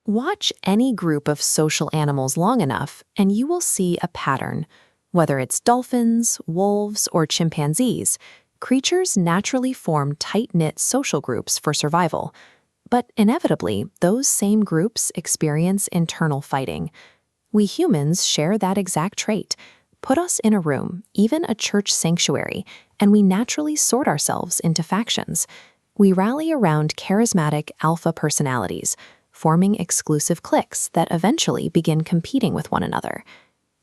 Watch any group of social animals long enough, and you will see a pattern. Whether it's dolphins, wolves, or chimpanzees, creatures naturally form tight-knit social groups for survival. But inevitably, those same groups experience internal fighting. We humans share that exact trait. Put us in a room, even a church sanctuary, and we naturally sort ourselves into factions. We rally around charismatic alpha personalities, forming exclusive cliques that eventually begin competing with one another.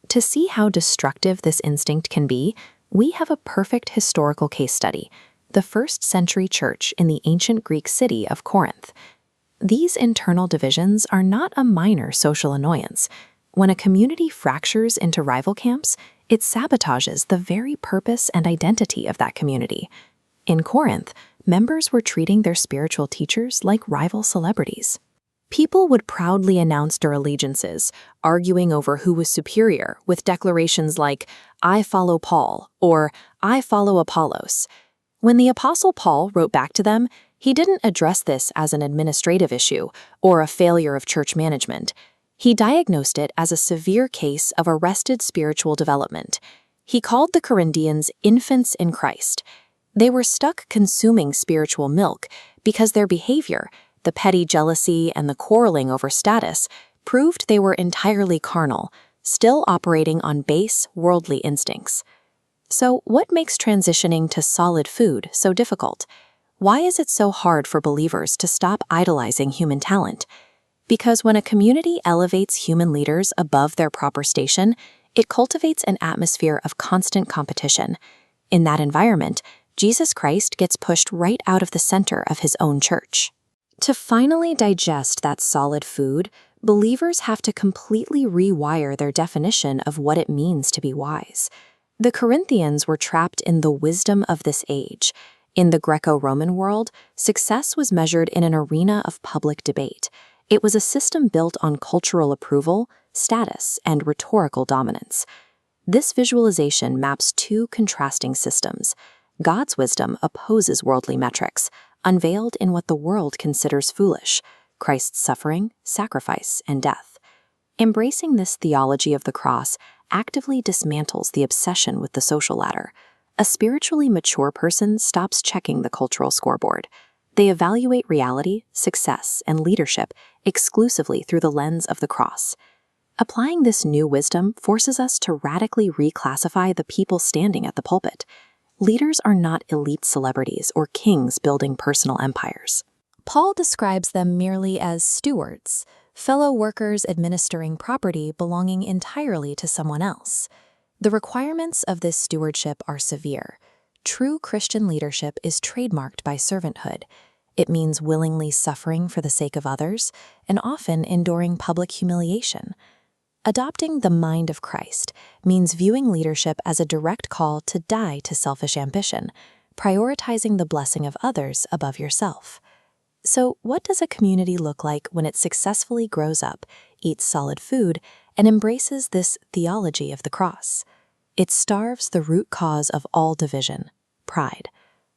To see how destructive this instinct can be, we have a perfect historical case study: the first-century church in the ancient Greek city of Corinth. These internal divisions are not a minor social annoyance. When a community fractures into rival camps, it sabotages the very purpose and identity of that community. In Corinth, members were treating their spiritual teachers like rival celebrities. People would proudly announce their allegiances, arguing over who was superior, with declarations like, "I follow Paul," or "I follow Apollos." When the Apostle Paul wrote back to them, he didn't address this as an administrative issue or a failure of church management. He diagnosed it as a severe case of arrested spiritual development. He called the Corinthians infants in Christ. They were stuck consuming spiritual milk because their behavior, the petty jealousy and the quarreling over status, proved they were entirely carnal, still operating on base, worldly instincts. So what makes transitioning to solid food so difficult? Why is it so hard for believers to stop idolizing human talent? Because when a community elevates human leaders above their proper station, it cultivates an atmosphere of constant competition. In that environment, Jesus Christ gets pushed right out of the center of his own church. To finally digest that solid food, believers have to completely rewire their definition of what it means to be wise. The Corinthians were trapped in the wisdom of this age. In the Greco-Roman world, success was measured in an arena of public debate. It was a system built on cultural approval, status, and rhetorical dominance. This visualization maps two contrasting systems. God's wisdom opposes worldly metrics, unveiled in what the world considers foolish: Christ's suffering, sacrifice, and death. Embracing this theology of the cross actively dismantles the obsession with the social ladder. A spiritually mature person stops checking the cultural scoreboard. They evaluate reality, success, and leadership exclusively through the lens of the cross. Applying this new wisdom forces us to radically reclassify the people standing at the pulpit. Leaders are not elite celebrities or kings building personal empires. Paul describes them merely as stewards, fellow workers administering property belonging entirely to someone else. The requirements of this stewardship are severe. True Christian leadership is trademarked by servanthood. It means willingly suffering for the sake of others, and often enduring public humiliation. Adopting the mind of Christ means viewing leadership as a direct call to die to selfish ambition, prioritizing the blessing of others above yourself. So, what does a community look like when it successfully grows up, eats solid food, and embraces this theology of the cross? It starves the root cause of all division: pride.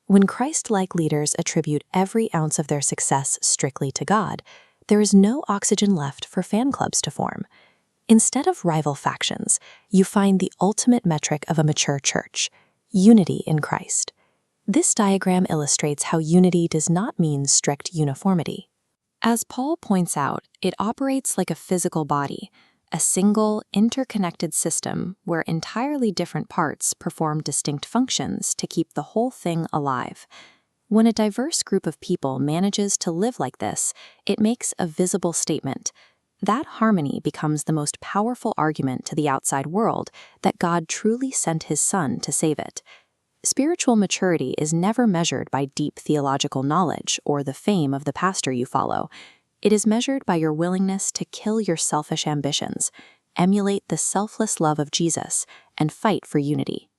When Christ-like leaders attribute every ounce of their success strictly to God, there is no oxygen left for fan clubs to form. Instead of rival factions, you find the ultimate metric of a mature church: unity in Christ. This diagram illustrates how unity does not mean strict uniformity. As Paul points out, it operates like a physical body, a single, interconnected system where entirely different parts perform distinct functions to keep the whole thing alive. When a diverse group of people manages to live like this, it makes a visible statement. That harmony becomes the most powerful argument to the outside world that God truly sent his Son to save it. Spiritual maturity is never measured by deep theological knowledge or the fame of the pastor you follow. It is measured by your willingness to kill your selfish ambitions, emulate the selfless love of Jesus, and fight for unity.